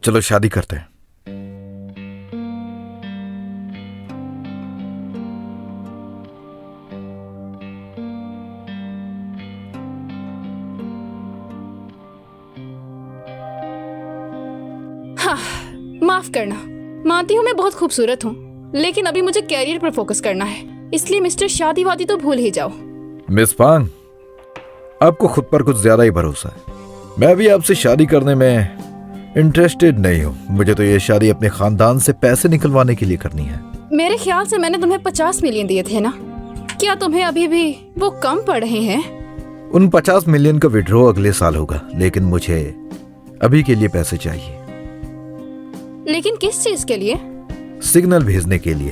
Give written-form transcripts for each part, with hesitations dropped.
चलो शादी करते हैं। हाँ, माफ करना, मानती हूँ मैं बहुत खूबसूरत हूँ, लेकिन अभी मुझे कैरियर पर फोकस करना है, इसलिए मिस्टर शादी वादी तो भूल ही जाओ। मिस फांग, आपको खुद पर कुछ ज्यादा ही भरोसा है। मैं भी आपसे शादी करने में इंटरेस्टेड नहीं हूँ। मुझे तो ये शादी अपने खानदान से पैसे निकलवाने के लिए करनी है। मेरे ख्याल से मैंने तुम्हें 50 मिलियन दिए थे ना? क्या तुम्हें अभी भी वो कम पड़ रहे हैं? उन 50 मिलियन का विड्रॉ अगले साल होगा, लेकिन मुझे अभी के लिए पैसे चाहिए। लेकिन किस चीज के लिए? सिग्नल भेजने के लिए।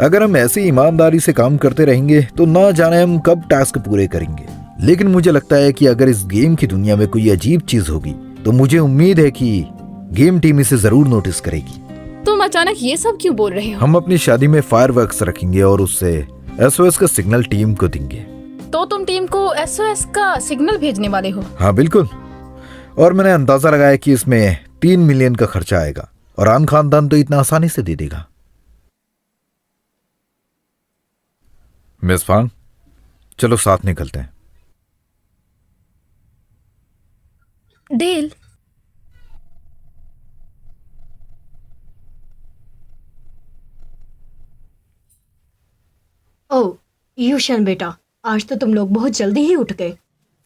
अगर हम ऐसी ईमानदारी से काम करते रहेंगे तो ना जाने हम कब टास्क पूरे करेंगे। लेकिन मुझे लगता है कि अगर इस गेम की दुनिया में कोई अजीब चीज होगी तो मुझे उम्मीद है कि गेम टीम इसे जरूर नोटिस करेगी। तुम अचानक ये सब क्यों बोल रहे हो? हम अपनी शादी में फायरवर्क्स रखेंगे और उससे एसओएस का सिग्नल टीम को देंगे। तो तुम टीम को एसओएस का सिग्नल भेजने वाले हो? हाँ बिल्कुल, और मैंने अंदाजा लगाया कि इसमें 3 मिलियन का खर्चा आएगा और आन खानदान तो इतना आसानी से दे देगा। मिस फांग, चलो साथ निकलते हैं। डेल, ओह यूशन बेटा, आज तो तुम लोग बहुत जल्दी ही उठ गए।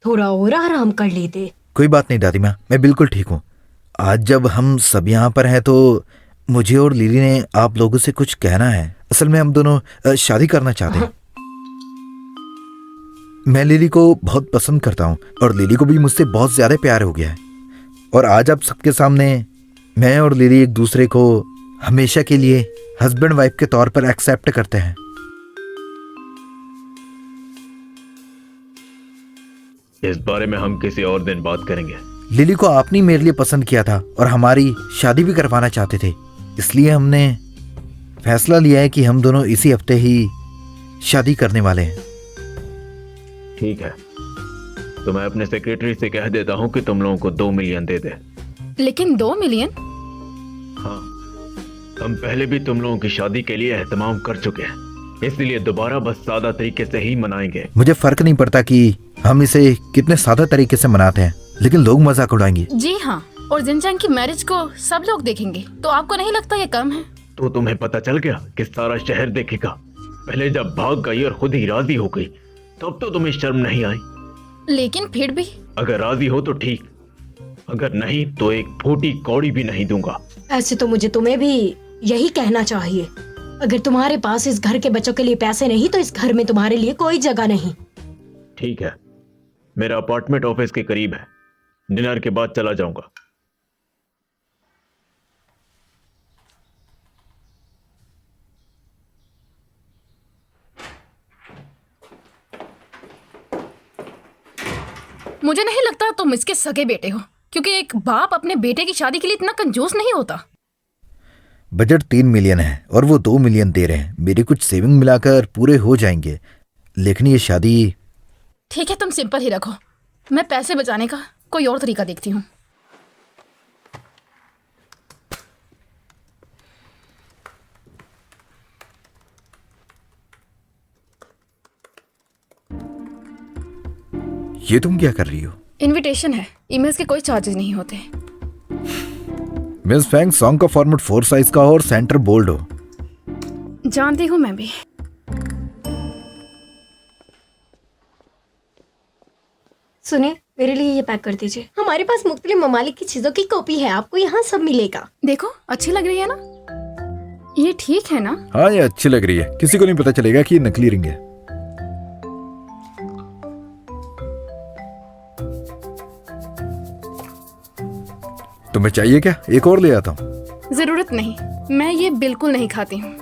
थोड़ा और आराम कर लेते। कोई बात नहीं दादी माँ, मैं बिल्कुल ठीक हूँ। आज जब हम सब यहाँ पर हैं तो मुझे और लिली ने आप लोगों से कुछ कहना है। असल में हम दोनों शादी करना चाहते हैं। मैं लिली को बहुत पसंद करता हूँ और लिली को भी मुझसे बहुत ज्यादा प्यार हो गया है। और आज आप सबके सामने मैं और लिली एक दूसरे को हमेशा के लिए हस्बैंड वाइफ के तौर पर एक्सेप्ट करते हैं। इस बारे में हम किसी और दिन बात करेंगे। लिली को आपने मेरे लिए पसंद किया था और हमारी शादी भी करवाना चाहते थे, इसलिए हमने फैसला लिया है कि हम दोनों इसी हफ्ते ही शादी करने वाले हैं। ठीक है, तो मैं अपने सेक्रेटरी से कह देता हूँ कि तुम लोगों को 2 मिलियन दे दे। लेकिन 2 मिलियन? हाँ, हम पहले भी तुम लोगों की शादी के लिए एहतमाम कर चुके हैं, इसलिए दोबारा बस सादा तरीके से ही मनाएंगे। मुझे फर्क नहीं पड़ता कि हम इसे कितने सादा तरीके से मनाते हैं, लेकिन लोग मजाक उड़ाएंगे। जी हाँ, और जिनचैंग की मैरिज को सब लोग देखेंगे, तो आपको नहीं लगता ये कम है? तो तुम्हें पता चल गया कि सारा शहर देखेगा। पहले जब भाग गई और खुद ही राजी हो गई तब तो तुम्हें शर्म नहीं आई। लेकिन फिर भी अगर राजी हो तो ठीक, अगर नहीं तो एक फूटी कौड़ी भी नहीं दूंगा। ऐसे तो मुझे तुम्हें भी यही कहना चाहिए। अगर तुम्हारे पास इस घर के बच्चों के लिए पैसे नहीं तो इस घर में तुम्हारे लिए कोई जगह नहीं। ठीक है, मेरा अपार्टमेंट ऑफिस के करीब है, डिनर के बाद चला जाऊंगा। मुझे नहीं लगता तुम इसके सगे बेटे हो, क्योंकि एक बाप अपने बेटे की शादी के लिए इतना कंजूस नहीं होता। बजट 3 मिलियन है और वो 2 मिलियन दे रहे हैं। मेरी कुछ सेविंग मिलाकर पूरे हो जाएंगे, लेकिन ये शादी। ठीक है, तुम सिंपल ही रखो, मैं पैसे बचाने का कोई और तरीका देखती हूँ। ये तुम क्या कर रही हो? इनविटेशन है, ईमेल्स के कोई चार्जेस नहीं होते। मिस फैंग, सॉन्ग का फॉर्मेट 4 साइज का हो और सेंटर बोल्ड हो। जानती हूँ मैं भी। सुनिए, मेरे लिए ये पैक कर दीजिए। हमारे पास मुख्तलिफ ममालिक की चीजों की कॉपी है, आपको यहाँ सब मिलेगा। देखो, अच्छी लग रही है ना? ये ठीक है ना? हाँ, ये अच्छी लग रही है। किसी को नहीं पता चलेगा कि ये नकली रिंग है। तुम्हें चाहिए क्या? एक और ले आता हूँ। जरूरत नहीं, मैं ये बिल्कुल नहीं खाती हूँ।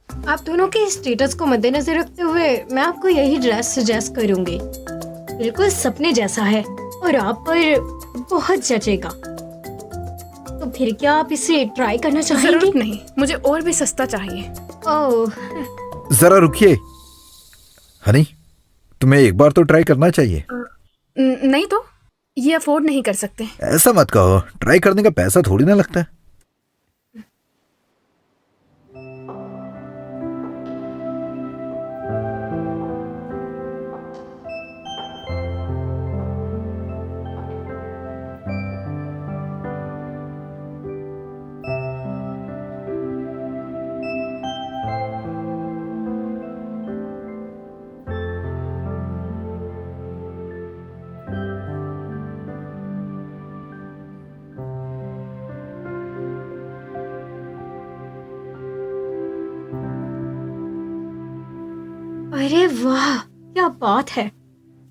आप दोनों के स्टेटस को मद्देनजर रखते हुए मैं आपको यही ड्रेस सजेस्ट करूंगी। बिल्कुल सपने जैसा है और आप पर बहुत जचेगा। तो फिर क्या आप इसे ट्राई करना चाहेंगे? जरूरत नहीं, मुझे और भी सस्ता चाहिए। ओह, जरा रुकिए हनी, तुम्हें एक बार तो ट्राई करना चाहिए। नहीं तो ये अफोर्ड नहीं कर सकते। ऐसा मत कहो, ट्राई करने का पैसा थोड़ी ना लगता है। अरे वाह, क्या बात है।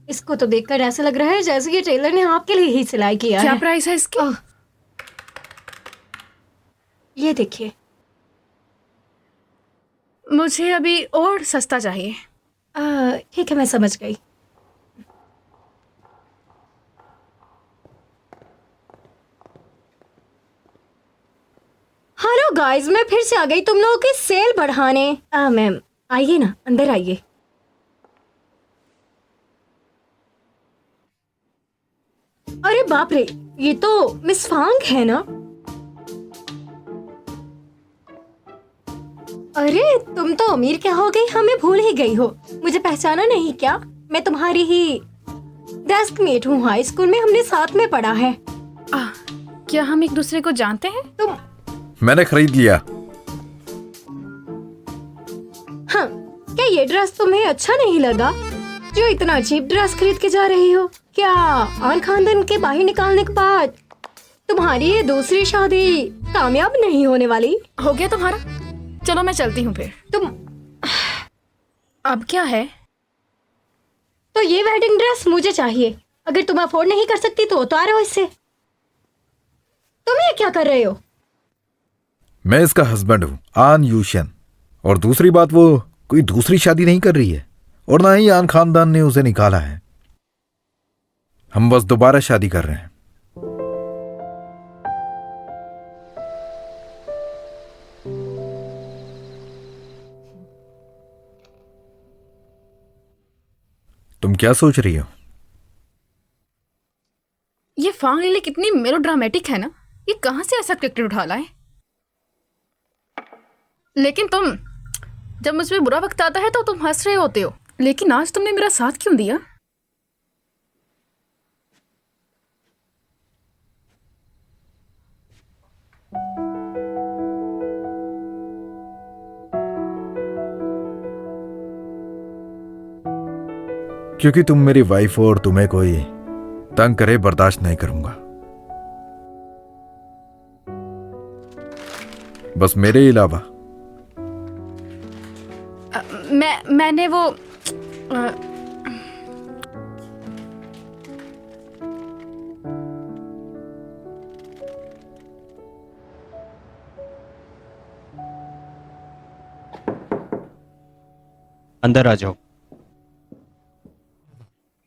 इसको तो देखकर ऐसा लग रहा है जैसे कि टेलर ने आपके लिए ही सिलाई किया क्या है। प्राइस है इसकी? ओह, ये देखिए। मुझे अभी और सस्ता चाहिए। ठीक है, मैं समझ गई। हेलो गाइस, मैं फिर से आ गई तुम लोगों की सेल बढ़ाने। मैम आइए ना, अंदर आइए। अरे बाप रे, ये तो मिस फांग है ना? अरे तुम तो अमीर क्या हो गई, हमें भूल ही गई हो। मुझे पहचाना नहीं क्या? मैं तुम्हारी ही डेस्क मेट हूँ, हाई स्कूल में हमने साथ में पढ़ा है। क्या हम एक दूसरे को जानते हैं? तुम मैंने खरीद लिया। हाँ, क्या ये ड्रेस तुम्हें अच्छा नहीं लगा? जो इतना चीप ड्रेस खरीद के जा रही हो? क्या आन खानदान के बाहर निकालने के बाद तुम्हारी ये दूसरी शादी कामयाब नहीं होने वाली? हो गया तुम्हारा? चलो मैं चलती हूँ फिर। तुम अब क्या है? तो ये वेडिंग ड्रेस मुझे चाहिए। अगर तुम अफोर्ड नहीं कर सकती तो उतारो इससे। तुम ये क्या कर रहे हो? मैं इसका हस्बैंड हूँ, आन यूशन। और दूसरी बात, वो कोई दूसरी शादी नहीं कर रही है और ना ही आन खानदान ने उसे निकाला है। हम बस दोबारा शादी कर रहे हैं। तुम क्या सोच रही हो? ये फांग लिली कितनी मेलोड्रामेटिक है ना। ये कहाँ से ऐसा क्रिकेट उठा लाए? लेकिन तुम, जब मुझ पे बुरा वक्त आता है तो तुम हंस रहे होते हो। लेकिन आज तुमने मेरा साथ क्यों दिया? क्योंकि तुम मेरी वाइफ हो और तुम्हें कोई तंग करे बर्दाश्त नहीं करूंगा। बस मेरे अलावा। मैंने वो अंदर आ जाओ।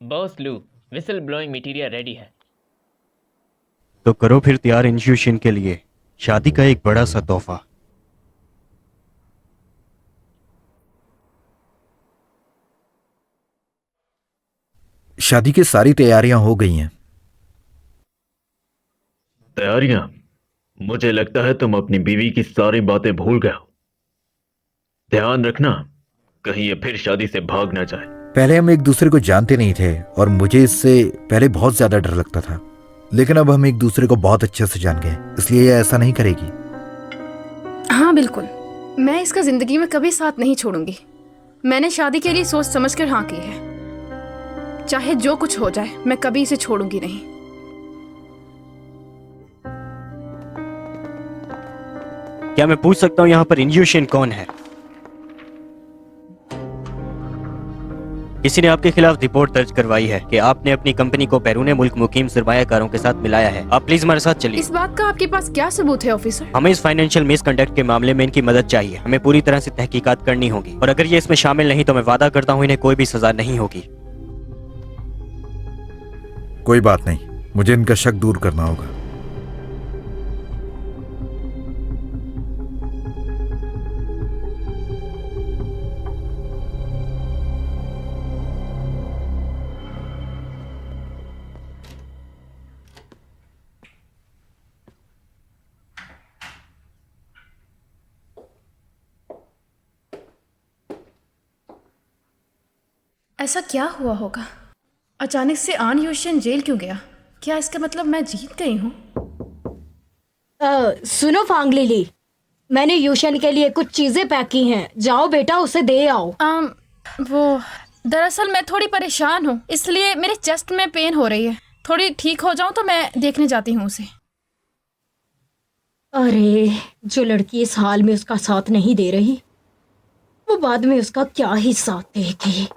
बॉस लू, विसल ब्लोइंग मटेरियल रेडी है। तो करो फिर तैयार इंस्टीट्यूशन के लिए शादी का एक बड़ा सा तोहफा। शादी की सारी तैयारियां हो गई हैं। तैयारियां? मुझे लगता है तुम अपनी बीवी की सारी बातें भूल गए हो। ध्यान रखना, कहीं ये फिर शादी से भाग ना जाए। पहले हम एक दूसरे को जानते नहीं थे और मुझे इससे पहले बहुत ज्यादा डर लगता था, लेकिन अब हम एक दूसरे को बहुत अच्छे से जान गए, इसलिए ये ऐसा नहीं करेगी। हाँ बिल्कुल, मैं इसका जिंदगी में कभी साथ नहीं छोड़ूंगी। मैंने शादी के लिए सोच समझकर हाँ की है। चाहे जो कुछ हो जाए, मैं कभी इसे छोड़ूंगी नहीं। क्या मैं पूछ सकता हूँ यहाँ पर इंस्टीट्यूशन कौन है? किसी ने आपके खिलाफ रिपोर्ट दर्ज करवाई है कि आपने अपनी कंपनी को बैरून मुल्क मुकीम सरमायाकारों के साथ मिलाया है। आप प्लीज हमारे साथ चलिए। इस बात का आपके पास क्या सबूत है ऑफिसर? हमें इस फाइनेंशियल मिसकंडक्ट के मामले में इनकी मदद चाहिए। हमें पूरी तरह से तहकीकात करनी होगी और अगर ये इसमें शामिल नहीं तो मैं वादा करता हूँ इन्हें कोई भी सजा नहीं होगी। कोई बात नहीं, मुझे इनका शक दूर करना होगा। ऐसा क्या हुआ होगा? अचानक से आन यूशन जेल क्यों गया? क्या इसका मतलब मैं जीत गई हूँ? सुनो फांग लिली, मैंने यूशन के लिए कुछ चीजें पैक की हैं। जाओ बेटा, उसे दे आओ। वो दरअसल मैं थोड़ी परेशान हूँ, इसलिए मेरे चेस्ट में पेन हो रही है। थोड़ी ठीक हो जाऊं तो मैं देखने जाती हूँ उसे। अरे, जो लड़की इस हाल में उसका साथ नहीं दे रही, वो बाद में उसका क्या ही साथ देगी।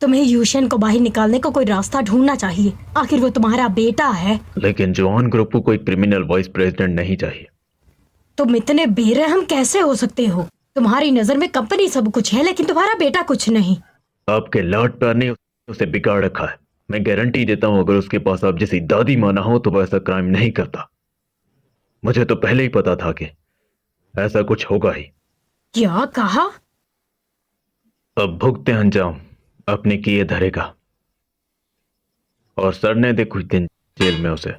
तुम्हें यूशन को बाहर निकालने का कोई रास्ता ढूंढना चाहिए। आखिर वो तुम्हारा बेटा है। लेकिन जॉन ग्रुप को कोई क्रिमिनल वाइस प्रेसिडेंट नहीं चाहिए। तुम इतने बेरहम कैसे हो सकते हो? तुम्हारी नजर में कंपनी सब कुछ है, लेकिन तुम्हारा बेटा कुछ नहीं। आपके लाड प्यार ने उसे बिगाड़ रखा है। मैं गारंटी देता हूं, अगर उसके पास आप जैसी दादी माँ ना हो तो वो ऐसा क्राइम नहीं करता। मुझे तो पहले ही पता था कि ऐसा कुछ होगा ही। क्या कहा? अब भुगते अंजाम अपने किए धरेगा, और सड़ने दे कुछ दिन जेल में उसे।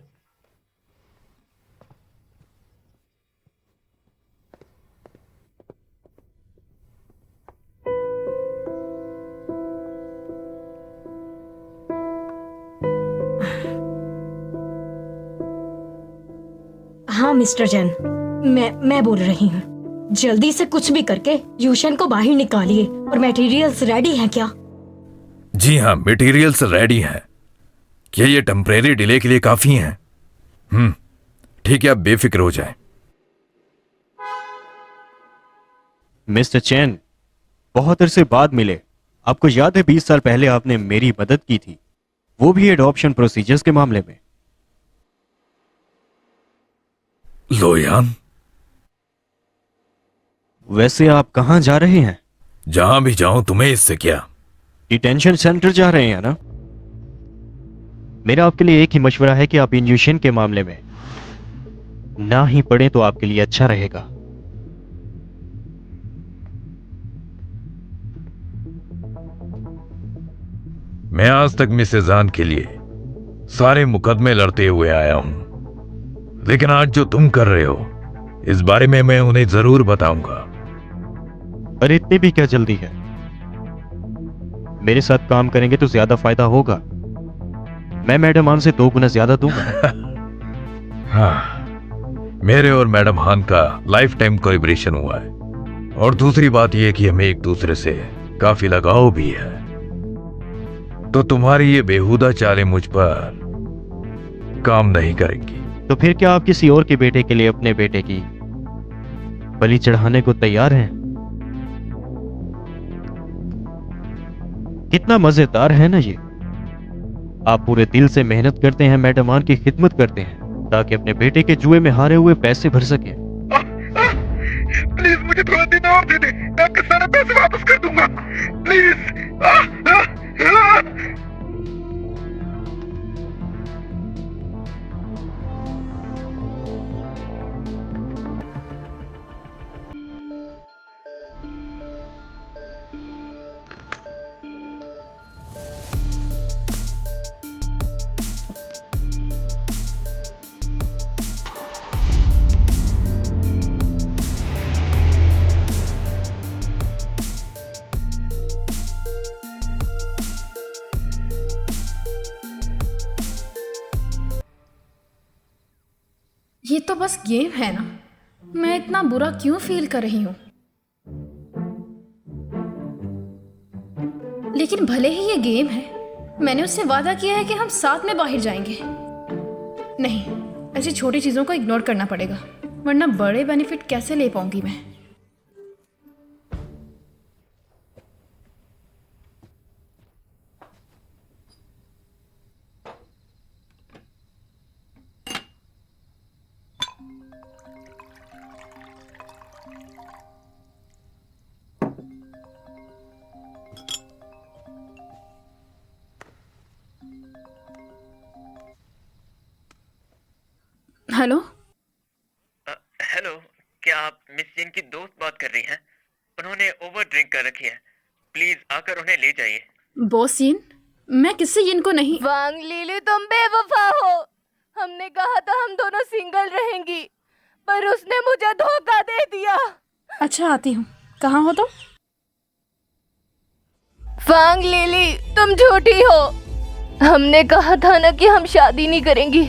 हाँ मिस्टर जैन, मैं बोल रही हूँ। जल्दी से कुछ भी करके यूशन को बाहर निकालिए। और मटेरियल्स रेडी हैं क्या? जी हाँ, मटेरियल्स रेडी हैं। क्या ये टेम्परेरी डिले के लिए काफी हैं? ठीक है, आप बेफिक्र हो जाएं। मिस्टर चैन, बहुत अरसे बाद मिले। आपको याद है 20 साल पहले आपने मेरी मदद की थी, वो भी एडॉप्शन प्रोसीजर्स के मामले में। लोयान, वैसे आप कहां जा रहे हैं? जहां भी जाऊं तुम्हें इससे क्या? डिटेंशन सेंटर जा रहे हैं ना? मेरा आपके लिए एक ही मशवरा है कि आप इंजेक्शन के मामले में ना ही पड़े तो आपके लिए अच्छा रहेगा। मैं आज तक मिसेस जान के लिए सारे मुकदमे लड़ते हुए आया हूं, लेकिन आज जो तुम कर रहे हो, इस बारे में मैं उन्हें जरूर बताऊंगा। अरे इतनी भी क्या जल्दी है? मेरे साथ काम करेंगे तो ज्यादा फायदा होगा। मैं मैडम हान से 2 गुना ज्यादा दूंगा। हाँ, मेरे और मैडम हान का लाइफ टाइम कोलैबोरेशन हुआ है, और दूसरी बात यह कि हमें एक दूसरे से काफी लगाव भी है। तो तुम्हारी ये बेहुदा चालें मुझ पर काम नहीं करेंगी। तो फिर क्या आप किसी और के बेटे के लिए अपने बेटे की बलि चढ़ाने को तैयार हैं? कितना मजेदार है ना ये। आप पूरे दिल से मेहनत करते हैं, मैडम हान की खिदमत करते हैं, ताकि अपने बेटे के जुए में हारे हुए पैसे भर सके। प्लीज मुझे थोड़ा दिन और दे दे, मैं आपके सारे पैसे वापस कर दूंगा। प्लीज। ये तो बस गेम है ना, मैं इतना बुरा क्यों फील कर रही हूँ? लेकिन भले ही ये गेम है, मैंने उससे वादा किया है कि हम साथ में बाहर जाएंगे। नहीं, ऐसी छोटी चीजों को इग्नोर करना पड़ेगा, वरना बड़े बेनिफिट कैसे ले पाऊंगी मैं। हेलो। हेलो, क्या आप मिस जिन की दोस्त बात कर रही हैं? उन्होंने ओवर ड्रिंक कर रखी है, प्लीज आकर उन्हें ले जाइए। बॉस यिन, मैं किससे यिन को नहीं। वांग लिली, तुम बेवफा हो। हमने कहा था हम दोनों सिंगल रहेंगी, पर उसने मुझे धोखा दे दिया। अच्छा आती हूँ। कहाँ हो तुम? फांग लिली, तुम झूठी हो। हमने कहा था ना कि हम शादी नहीं करेंगी,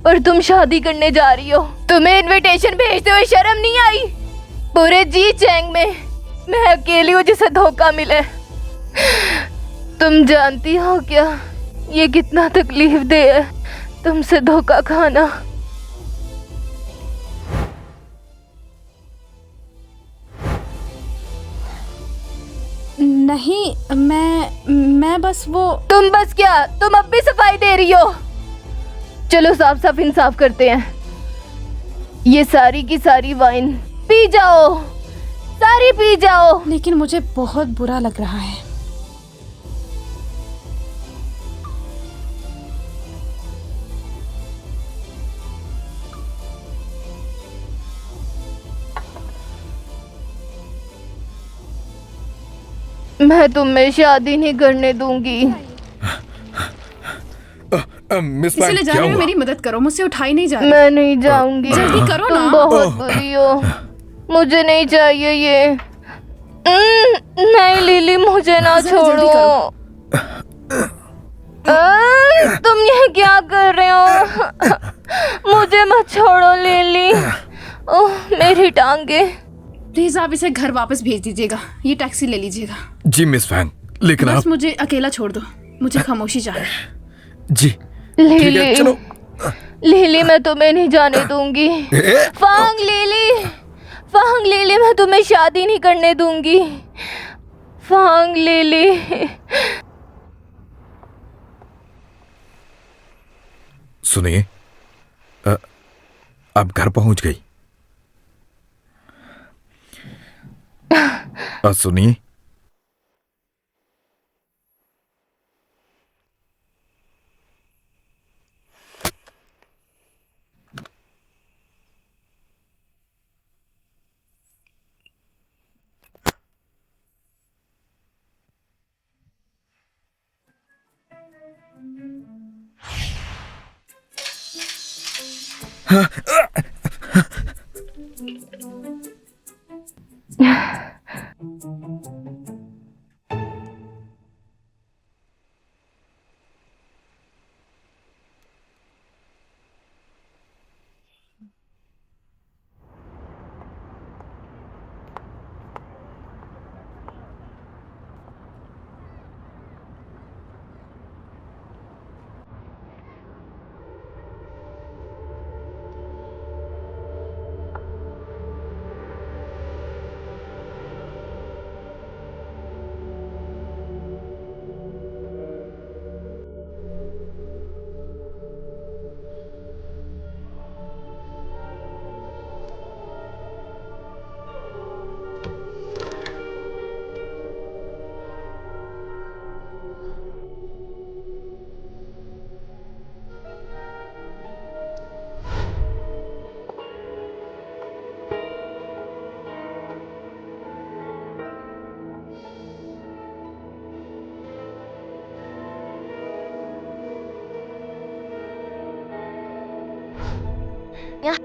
पर तुम शादी करने जा रही हो। तुम्हें इनविटेशन भेजते हुए शर्म नहीं आई? पूरे जी चैंग में मैं अकेली हूँ जिसे धोखा मिले। तुम जानती हो क्या ये कितना तकलीफ दे है तुमसे धोखा खाना? नहीं, मैं बस वो। तुम बस क्या, तुम अब भी सफाई दे रही हो। चलो साफ साफ इंसाफ करते हैं। ये सारी की सारी वाइन पी जाओ, सारी पी जाओ। लेकिन मुझे बहुत बुरा लग रहा है। मैं तुम्हें शादी नहीं करने दूंगी। मिस इसीलिए फैंग, जा क्या रही हो, हुआ? मेरी मदद करो, मुझसे उठाई नहीं जा रही। मैं नहीं जाऊंगी। जल्दी करो तुम ना। बहुत बुरी हो, मुझे नहीं चाहिए ये। नहीं लिली, मुझे ना जरा जल्दी छोड़ो। तुम ये क्या कर रहे हो? मुझे मत छोड़ो लिली। ओह मेरी टांगे। प्लीज आप इसे घर वापस भेज दीजिएगा। ये टैक्सी ले लीजिएगा। जी मिस फैंग, लेकिन बस आप। मुझे अकेला छोड़ दो, मुझे खामोशी चाहिए। जी ठीक है, लिली, चलो। लिली मैं तुम्हें नहीं जाने दूंगी। फांग लिली, फांग लिली, मैं तुम्हें शादी नहीं करने दूंगी। फांग लिली। सुनिए, आप घर पहुंच गई। सुनिए,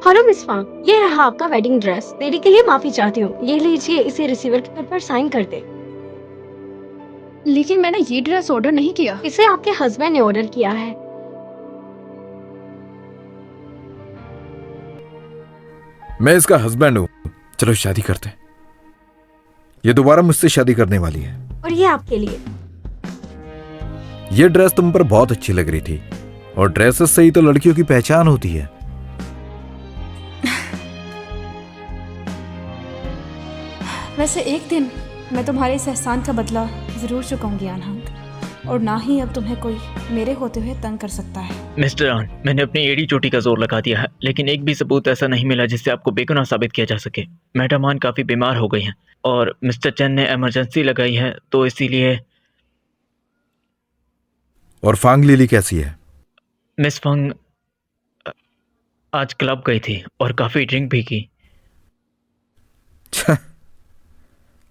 हेलो मिस फांग, ये रहा आपका वेडिंग ड्रेस। देरी के लिए माफी चाहती हूँ। ये लीजिए, इसे रिसीवर के पर साइन कर दे। लेकिन मैंने ये ड्रेस ऑर्डर नहीं किया। इसे आपके हस्बैंड ने ऑर्डर किया है। मैं इसका हस्बैंड हूं। चलो शादी करते हैं। ये दोबारा मुझसे शादी करने वाली है। और ये आपके लिए। ये ड्रेस तुम पर बहुत अच्छी लग रही थी, और ड्रेसेस से ही तो लड़कियों की पहचान होती है। वैसे एक दिन मैं तुम्हारे इस एहसान का बदला जरूर चुकाऊंगी अनहंग, और ना ही अब तुम्हें कोई मेरे होते हुए तंग कर सकता है। मिस्टर आन, मैंने अपनी एड़ी चोटी का जोर लगा दिया है, लेकिन एक भी सबूत ऐसा नहीं मिला जिससे आपको बेगुनाह साबित किया जा सके। मैडम आन काफ़ी बीमार हो गई हैं और मिस्टर चैन ने इमरजेंसी लगाई है, तो इसीलिए। और फांग लिली कैसी है? मिस फंग आज क्लब गई थी और काफ़ी ड्रिंक भी की।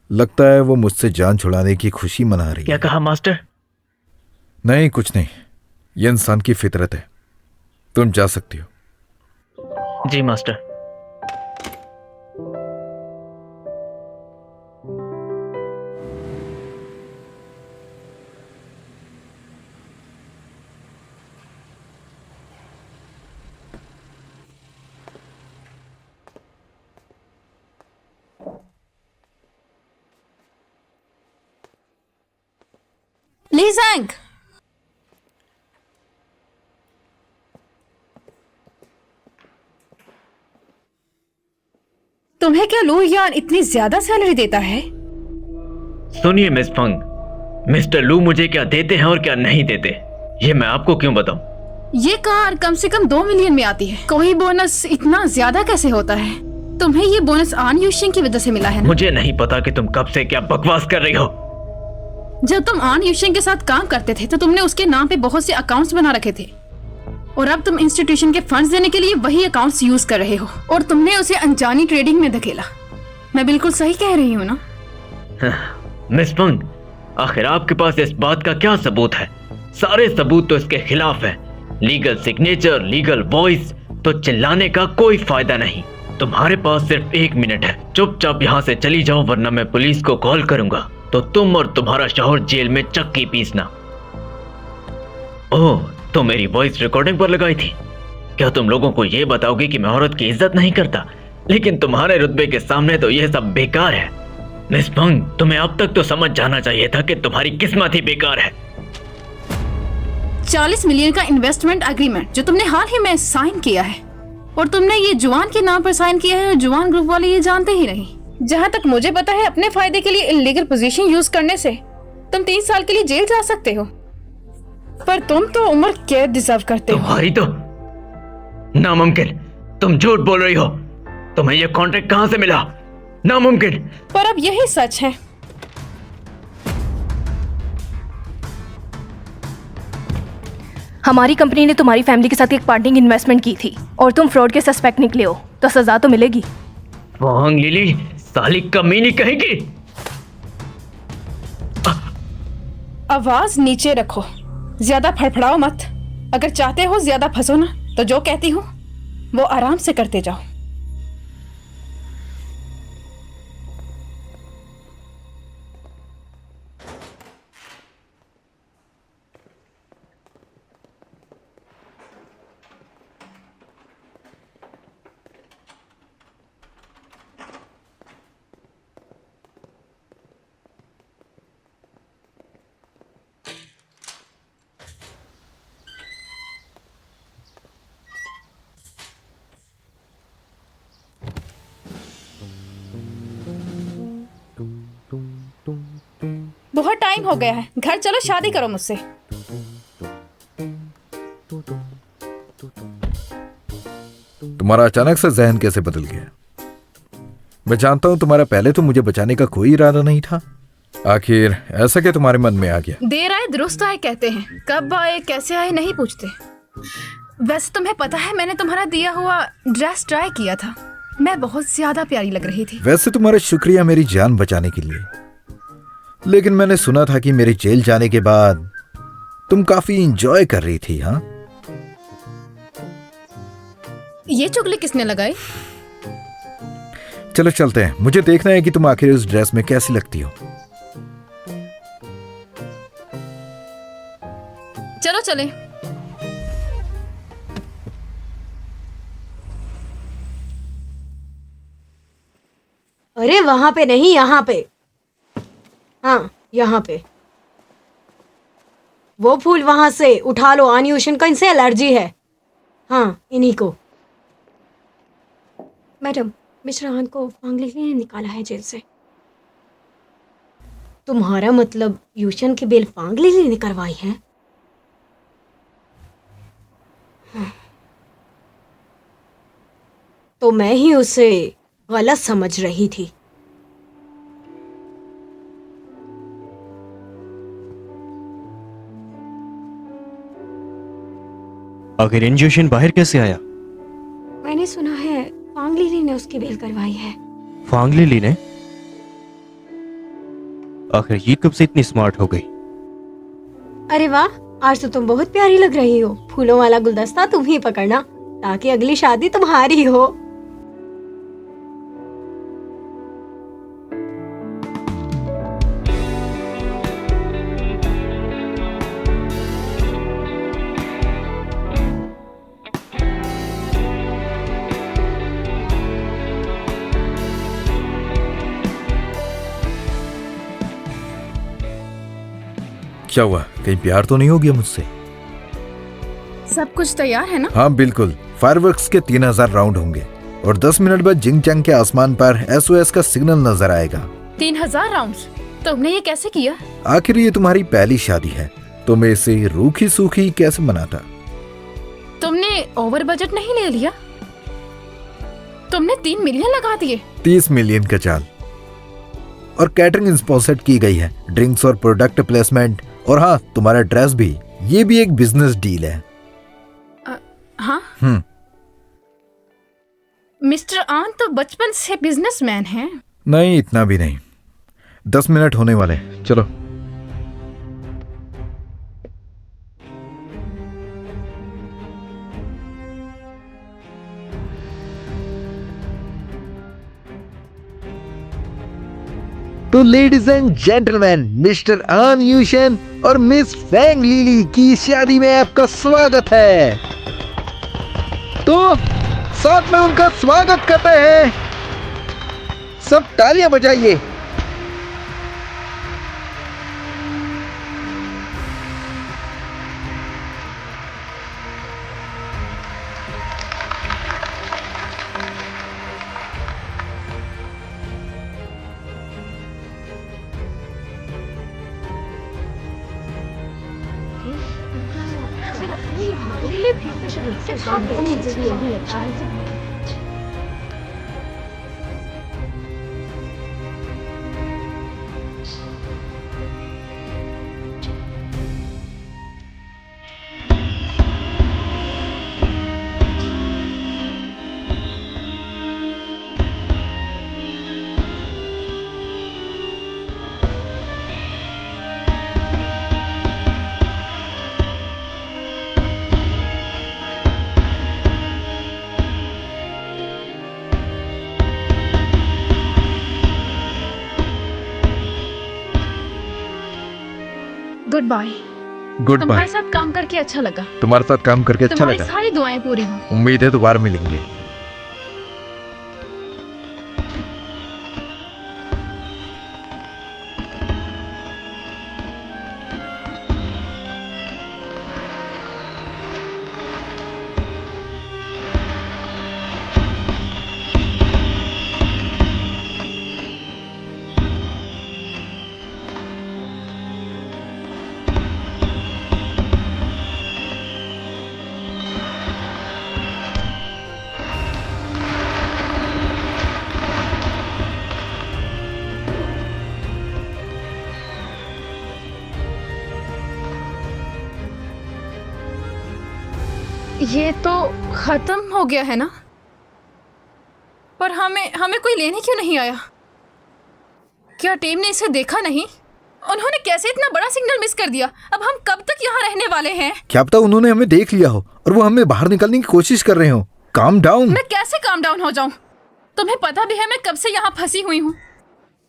लगता है वो मुझसे जान छुड़ाने की खुशी मना रही क्या है। कहा मास्टर? नहीं, कुछ नहीं। ये इंसान की फितरत है। तुम जा सकती हो। जी मास्टर। ली जैंग, तुम्हें क्या लू यान इतनी ज्यादा सैलरी देता है? सुनिए मिस फंग, मिस्टर लू मुझे क्या देते हैं और क्या नहीं देते, ये मैं आपको क्यों बताऊं? ये कार कम से कम 2 मिलियन में आती है। कोई बोनस इतना ज्यादा कैसे होता है? तुम्हें ये बोनस आन यूशिंग की वजह से मिला है ना? मुझे नहीं पता कि तुम कब से क्या बकवास कर रही हो। जब तुम आन यूशिंग के साथ काम करते थे तो तुमने उसके नाम पे बहुत से अकाउंट्स बना रखे थे, और अब तुम इंस्टीट्यूशन के फंड्स देने के लिए वही अकाउंट्स यूज कर रहे हो, और तुमने उसे अनजानी ट्रेडिंग में धकेला। मैं बिल्कुल सही कह रही हूँ ना? मिस फंग, आखिर आपके पास इस बात का क्या सबूत है? सारे सबूत तो इसके खिलाफ है। लीगल सिग्नेचर, लीगल वॉइस, तो चिल्लाने का कोई फायदा नहीं। तुम्हारे पास सिर्फ 1 मिनट है, चुपचाप यहाँ से चली जाओ वरना मैं पुलिस को कॉल करूंगा, तो तुम और तुम्हारा शौहर जेल में चक्की पीसना। ओह, तो मेरी वॉइस रिकॉर्डिंग पर लगाई थी। क्या तुम लोगों को ये बताओगे कि मैं औरत की इज्जत नहीं करता? लेकिन तुम्हारे रुतबे के सामने तो यह सब बेकार है। मिस फंग, तुम्हें अब तक तो समझ जाना चाहिए था कि तुम्हारी किस्मत ही बेकार है। 40 मिलियन का इन्वेस्टमेंट एग्रीमेंट जो तुमने हाल ही में साइन किया है, और तुमने ये जुआन के नाम पर साइन किया है, और जुआन ग्रुप वाले ये जानते ही नहीं। जहाँ तक मुझे पता है, अपने फायदे के लिए इलीगल पोजीशन यूज करने से तुम 3 साल के लिए जेल जा सकते हो, पर तुम तो उम्र कैद डिजर्व करते हो। तुम्हारी तो नामुमकिन, तुम झूठ बोल रही हो। तुम्हें यह कॉन्ट्रैक्ट कहाँ से मिला? नामुमकिन। पर अब यही सच है। हमारी कंपनी ने तुम्हारी फैमिली के साथ एक पार्टनरिंग इन्वेस्टमेंट की थी और तुम फ्रॉड के सस्पेक्ट निकले हो, तो सजा तो मिलेगी। वांग लिली, साली कमीनी कहेगी। आवाज नीचे रखो, ज्यादा फड़फड़ाओ मत। अगर चाहते हो ज्यादा फंसो ना, तो जो कहती हूँ वो आराम से करते जाओ। बहुत टाइम हो गया है, घर चलो, शादी करो मुझसे। तुम्हारा अचानक से जहन कैसे बदल गया? मैं जानता हूं तुम्हारा पहले तो मुझे बचाने का कोई इरादा नहीं था, आखिर ऐसा क्या तुम्हारे मन में आ गया? देर आए दुरुस्त आए कहते हैं, कब आए कैसे आए नहीं पूछते। वैसे तुम्हें पता है, मैंने तुम्हारा दिया हुआ ड्रेस ट्राई किया था, मैं बहुत ज्यादा प्यारी लग रही थी। वैसे तुम्हारा शुक्रिया मेरी जान बचाने के लिए, लेकिन मैंने सुना था कि मेरे जेल जाने के बाद तुम काफी इंजॉय कर रही थी। हाँ, ये चुगली किसने लगाई? चलो चलते हैं, मुझे देखना है कि तुम आखिर उस ड्रेस में कैसी लगती हो। चलो चले। अरे वहां पे नहीं, यहाँ पे। हाँ, यहाँ पे। वो फूल वहां से उठा लो, आन्यूशन को इनसे एलर्जी है। हाँ, इन्हीं को। मैडम, मिस्टर आन को फांगली ने निकाला है जेल से। तुम्हारा मतलब यूशन की बेल फांगली ने करवाई है? तो मैं ही उसे गलत समझ रही थी। आखिर इंजेक्शन बाहर कैसे आया? मैंने सुना है फांग लिली ने उसकी बेल करवाई है। फांग लिली ने? आखिर ये कब से इतनी स्मार्ट हो गई? अरे वाह, आज तो तुम बहुत प्यारी लग रही हो। फूलों वाला गुलदस्ता तुम ही पकड़ना, ताकि अगली शादी तुम्हारी हो। क्या हुआ, कहीं प्यार तो नहीं हो गया मुझसे? सब कुछ तैयार है ना? हाँ बिल्कुल, फायरवर्क्स के 3000 राउंड होंगे और 10 मिनट बाद जिंगचैंग के आसमान पर SOS का सिग्नल नजर आएगा। 3000 राउंड्स? तुमने ये कैसे किया? आखिर ये तुम्हारी पहली शादी है, तो मैं इसे रूखी सूखी कैसे मनाता? तुमने ओवर बजट नहीं ले लिया? तुमने 3 मिलियन लगा दिए। 30 मिलियन का चाल, और कैटरिंग स्पॉन्सर्ड की गई है, ड्रिंक्स और प्रोडक्ट प्लेसमेंट, और हाँ तुम्हारा ड्रेस भी, ये भी एक बिजनेस डील है। हाँ? मिस्टर आन तो बचपन से बिजनेसमैन हैं। नहीं, इतना भी नहीं। 10 मिनट होने वाले, चलो। तो लेडीज एंड जेंटलमैन, मिस्टर आन यूशन और मिस फैंग लिली की शादी में आपका स्वागत है। तो साथ में उनका स्वागत करते हैं, सब तालियां बजाइए। Goodbye. Goodbye. तुम्हारे साथ काम करके अच्छा लगा। तुम्हारे साथ काम करके अच्छा तुम्हारी लगा। सारी दुआएं पूरी हों। उम्मीद है दोबारा मिलेंगे। ये तो खत्म हो गया है ना? पर हमें कोई लेने क्यों नहीं आया? क्या टीम ने इसे देखा नहीं? उन्होंने कैसे इतना बड़ा सिग्नल मिस कर दिया? अब हम कब तक यहाँ रहने वाले हैं? क्या पता उन्होंने हमें देख लिया हो और वो हमें बाहर निकलने की कोशिश कर रहे हो। Calm down. मैं कैसे काम डाउन हो जाऊं? तुम्हें पता भी है मैं कब से यहाँ फंसी हुई हूँ।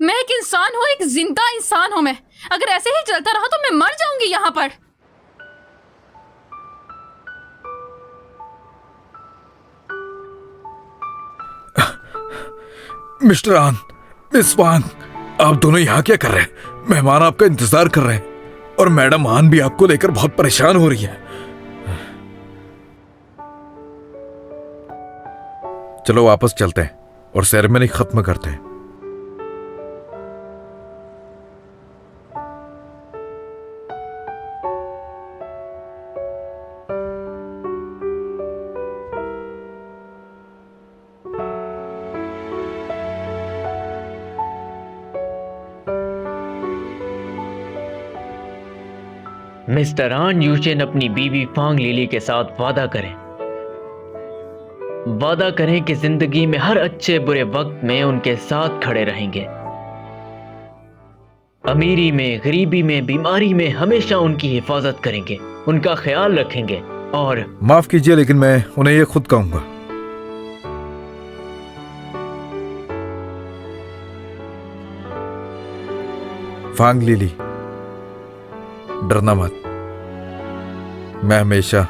मैं एक इंसान हूँ, एक जिंदा इंसान हूँ मैं। अगर ऐसे ही चलता रहा तो मैं मर जाऊंगी यहाँ पर। मिस्टर आन, मिस वांग, आप दोनों यहाँ क्या कर रहे हैं? मेहमान आपका इंतजार कर रहे हैं और मैडम आन भी आपको लेकर बहुत परेशान हो रही है। चलो वापस चलते हैं और सेरेमनी खत्म करते हैं। मिस्टर आन यूशेन अपनी बीवी फांग लिली के साथ वादा करें कि जिंदगी में हर अच्छे बुरे वक्त में उनके साथ खड़े रहेंगे। अमीरी में, गरीबी में, बीमारी में हमेशा उनकी हिफाजत करेंगे, उनका ख्याल रखेंगे। और माफ कीजिए लेकिन मैं उन्हें ये खुद कहूंगा। फांग लिली, डरना मत, मैं हमेशा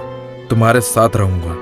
तुम्हारे साथ रहूंगा।